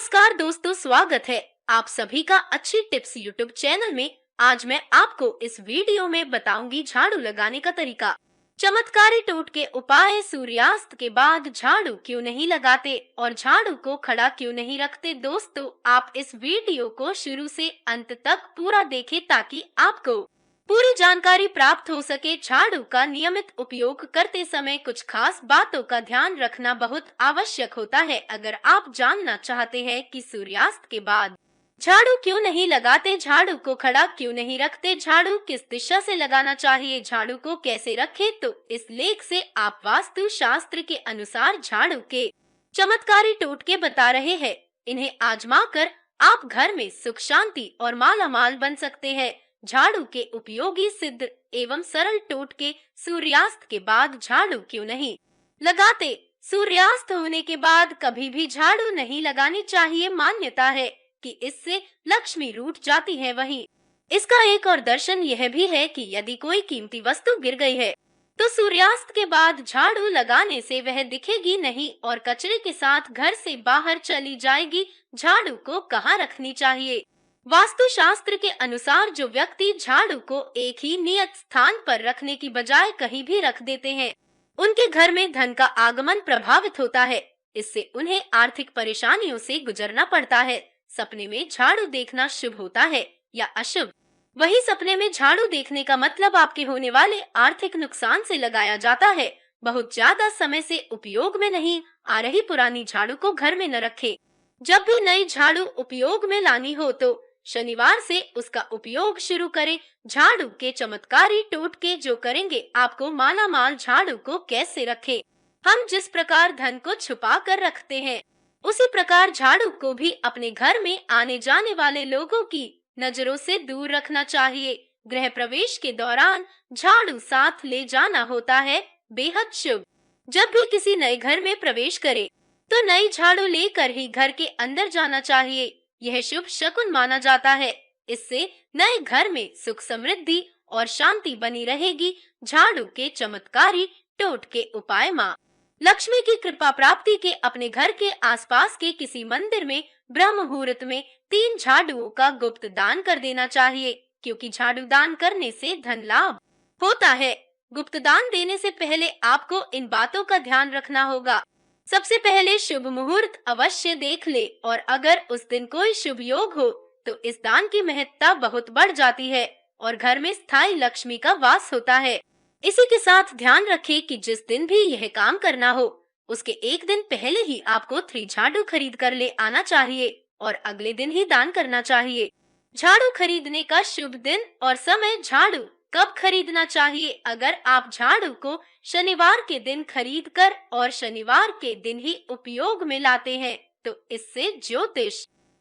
नमस्कार दोस्तों, स्वागत है आप सभी का अच्छी टिप्स यूट्यूब चैनल में। आज मैं आपको इस वीडियो में बताऊंगी झाड़ू लगाने का तरीका। चमत्कारी टोटके उपाय। सूर्यास्त के बाद झाड़ू क्यों नहीं लगाते और झाड़ू को खड़ा क्यों नहीं रखते। दोस्तों, आप इस वीडियो को शुरू से अंत तक पूरा देखें ताकि आपको पूरी जानकारी प्राप्त हो सके। झाड़ू का नियमित उपयोग करते समय कुछ खास बातों का ध्यान रखना बहुत आवश्यक होता है। अगर आप जानना चाहते हैं कि सूर्यास्त के बाद झाड़ू क्यों नहीं लगाते, झाड़ू को खड़ा क्यों नहीं रखते, झाड़ू किस दिशा से लगाना चाहिए, झाड़ू को कैसे रखें, तो इस लेख से आप वास्तु शास्त्र के अनुसार झाड़ू के चमत्कारी टोटके बता रहे हैं। इन्हें आजमा कर आप घर में सुख शांति और मालामाल बन सकते हैं। झाड़ू के उपयोगी सिद्ध एवं सरल टोटके। सूर्यास्त के बाद झाड़ू क्यों नहीं लगाते। सूर्यास्त होने के बाद कभी भी झाड़ू नहीं लगानी चाहिए। मान्यता है कि इससे लक्ष्मी रूठ जाती है। वहीं इसका एक और दर्शन यह भी है कि यदि कोई कीमती वस्तु गिर गई है तो सूर्यास्त के बाद झाड़ू लगाने से वह दिखेगी नहीं और कचरे के साथ घर से बाहर चली जाएगी। झाड़ू को कहाँ रखनी चाहिए। वास्तु शास्त्र के अनुसार जो व्यक्ति झाड़ू को एक ही नियत स्थान पर रखने की बजाय कहीं भी रख देते हैं, उनके घर में धन का आगमन प्रभावित होता है। इससे उन्हें आर्थिक परेशानियों से गुजरना पड़ता है। सपने में झाड़ू देखना शुभ होता है या अशुभ। वही सपने में झाड़ू देखने का मतलब आपके होने वाले आर्थिक नुकसान से लगाया जाता है। बहुत ज्यादा समय से उपयोग में नहीं आ रही पुरानी झाड़ू को घर में न रखें। जब भी नई झाड़ू उपयोग में लानी हो तो शनिवार से उसका उपयोग शुरू करें। झाड़ू के चमत्कारी टोटके जो करेंगे आपको माला माल। झाड़ू को कैसे रखें। हम जिस प्रकार धन को छुपा कर रखते हैं, उसी प्रकार झाड़ू को भी अपने घर में आने जाने वाले लोगों की नजरों से दूर रखना चाहिए। गृह प्रवेश के दौरान झाड़ू साथ ले जाना होता है बेहद शुभ। जब भी किसी नए घर में प्रवेश करे तो नई झाड़ू लेकर ही घर के अंदर जाना चाहिए। यह शुभ शकुन माना जाता है। इससे नए घर में सुख समृद्धि और शांति बनी रहेगी। झाड़ू के चमत्कारी टोटके उपाय। माँ लक्ष्मी की कृपा प्राप्ति के अपने घर के आसपास के किसी मंदिर में ब्रह्म मुहूर्त में 3 झाड़ुओं का गुप्त दान कर देना चाहिए, क्योंकि झाड़ू दान करने से धन लाभ होता है। गुप्त दान देने से पहले आपको इन बातों का ध्यान रखना होगा। सबसे पहले शुभ मुहूर्त अवश्य देख ले और अगर उस दिन कोई शुभ योग हो तो इस दान की महत्ता बहुत बढ़ जाती है और घर में स्थायी लक्ष्मी का वास होता है। इसी के साथ ध्यान रखें कि जिस दिन भी यह काम करना हो उसके एक दिन पहले ही आपको 3 झाड़ू खरीद कर ले आना चाहिए और अगले दिन ही दान करना चाहिए। झाड़ू खरीदने का शुभ दिन और समय। झाड़ू कब खरीदना चाहिए। अगर आप झाड़ू को शनिवार के दिन खरीद कर और शनिवार के दिन ही उपयोग में लाते हैं तो इससे ज्योतिष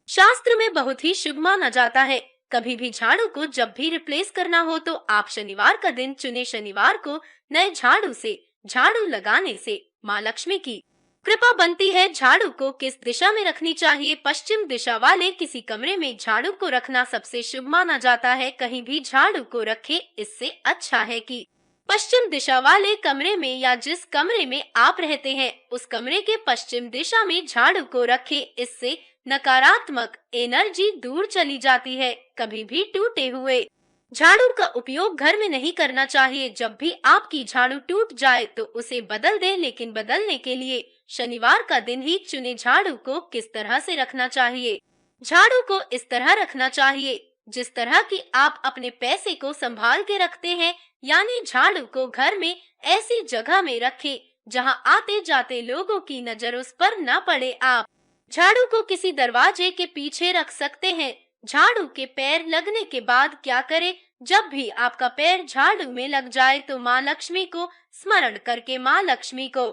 शास्त्र में बहुत ही शुभ माना जाता है। कभी भी झाड़ू को जब भी रिप्लेस करना हो तो आप शनिवार का दिन चुने। शनिवार को नए झाड़ू से झाड़ू लगाने से माँ लक्ष्मी की कृपा बनती है। झाड़ू को किस दिशा में रखनी चाहिए। पश्चिम दिशा वाले किसी कमरे में झाड़ू को रखना सबसे शुभ माना जाता है। कहीं भी झाड़ू को रखें, इससे अच्छा है कि पश्चिम दिशा वाले कमरे में या जिस कमरे में आप रहते हैं उस कमरे के पश्चिम दिशा में झाड़ू को रखें। इससे नकारात्मक एनर्जी दूर चली जाती है। कभी भी टूटे हुए झाड़ू का उपयोग घर में नहीं करना चाहिए। जब भी आपकी झाड़ू टूट जाए तो उसे बदल दें, लेकिन बदलने के लिए शनिवार का दिन ही चुने। झाड़ू को किस तरह से रखना चाहिए। झाड़ू को इस तरह रखना चाहिए जिस तरह की आप अपने पैसे को संभाल के रखते हैं, यानी झाड़ू को घर में ऐसी जगह में रखें जहां आते जाते लोगों की नजर उस पर न पड़े। आप झाड़ू को किसी दरवाजे के पीछे रख सकते हैं। झाड़ू के पैर लगने के बाद क्या करें। जब भी आपका पैर झाड़ू में लग जाए तो माँ लक्ष्मी को स्मरण करके माँ लक्ष्मी को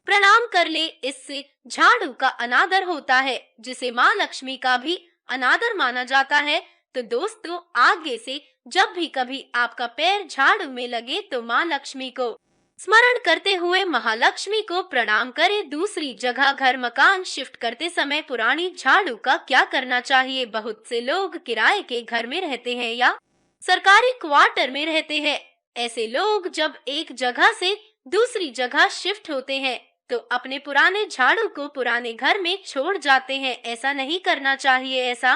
प्रणाम कर ले। इससे झाड़ू का अनादर होता है, जिसे माँ लक्ष्मी का भी अनादर माना जाता है। तो दोस्तों, आगे से जब भी कभी आपका पैर झाड़ू में लगे तो माँ लक्ष्मी को स्मरण करते हुए महालक्ष्मी को प्रणाम करें। दूसरी जगह घर मकान शिफ्ट करते समय पुरानी झाड़ू का क्या करना चाहिए। बहुत से लोग किराए के घर में रहते हैं या सरकारी क्वार्टर में रहते हैं। ऐसे लोग जब एक जगह से दूसरी जगह शिफ्ट होते हैं तो अपने पुराने झाड़ू को पुराने घर में छोड़ जाते हैं। ऐसा नहीं करना चाहिए। ऐसा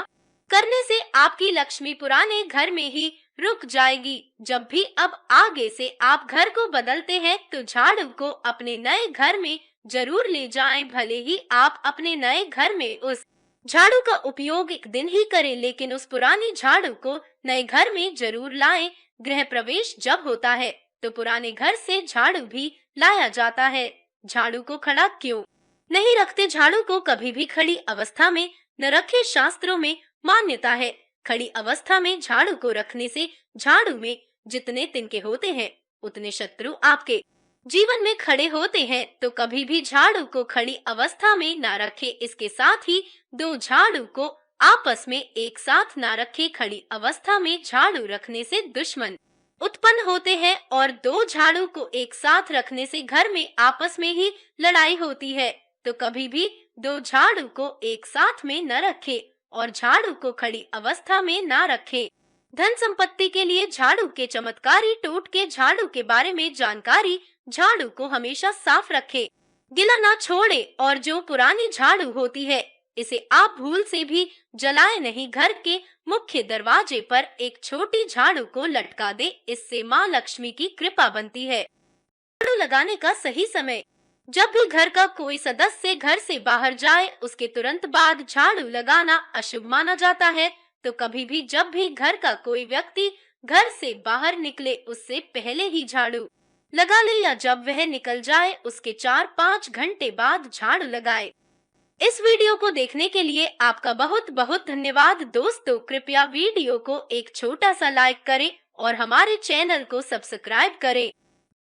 करने से आपकी लक्ष्मी पुराने घर में ही रुक जाएगी। जब भी अब आगे से आप घर को बदलते हैं तो झाड़ू को अपने नए घर में जरूर ले जाएं। भले ही आप अपने नए घर में उस झाड़ू का उपयोग एक दिन ही करें, लेकिन उस पुरानी झाड़ू को नए घर में जरूर लाएं। गृह प्रवेश जब होता है तो पुराने घर से झाड़ू भी लाया जाता है। झाड़ू को खड़ा क्यों नहीं रखते? झाड़ू को कभी भी खड़ी अवस्था में न रखे। शास्त्रों में मान्यता है, खड़ी अवस्था में झाड़ू को रखने से झाड़ू में जितने तिनके होते हैं उतने शत्रु आपके जीवन में खड़े होते हैं। तो कभी भी झाड़ू को खड़ी अवस्था में ना रखे। इसके साथ ही दो झाड़ू को आपस में एक साथ ना रखे। खड़ी अवस्था में झाड़ू रखने से दुश्मन उत्पन्न होते हैं और दो झाड़ू को एक साथ रखने से घर में आपस में ही लड़ाई होती है। तो कभी भी दो झाड़ू को एक साथ में न रखे और झाड़ू को खड़ी अवस्था में ना रखे। धन संपत्ति के लिए झाड़ू के चमत्कारी टोटके। झाड़ू के बारे में जानकारी। झाड़ू को हमेशा साफ रखे, गीला ना छोड़े और जो पुरानी झाड़ू होती है इसे आप भूल से भी जलाए नहीं। घर के मुख्य दरवाजे पर एक छोटी झाड़ू को लटका दे। इससे माँ लक्ष्मी की कृपा बनती है। झाड़ू लगाने का सही समय। जब भी घर का कोई सदस्य घर से बाहर जाए उसके तुरंत बाद झाड़ू लगाना अशुभ माना जाता है। तो कभी भी जब भी घर का कोई व्यक्ति घर से बाहर निकले उससे पहले ही झाड़ू लगा ले या जब वह निकल जाए उसके 4-5 घंटे बाद झाड़ू लगाए। इस वीडियो को देखने के लिए आपका बहुत बहुत धन्यवाद। दोस्तों, कृपया वीडियो को एक छोटा सा लाइक करें और हमारे चैनल को सब्सक्राइब करें।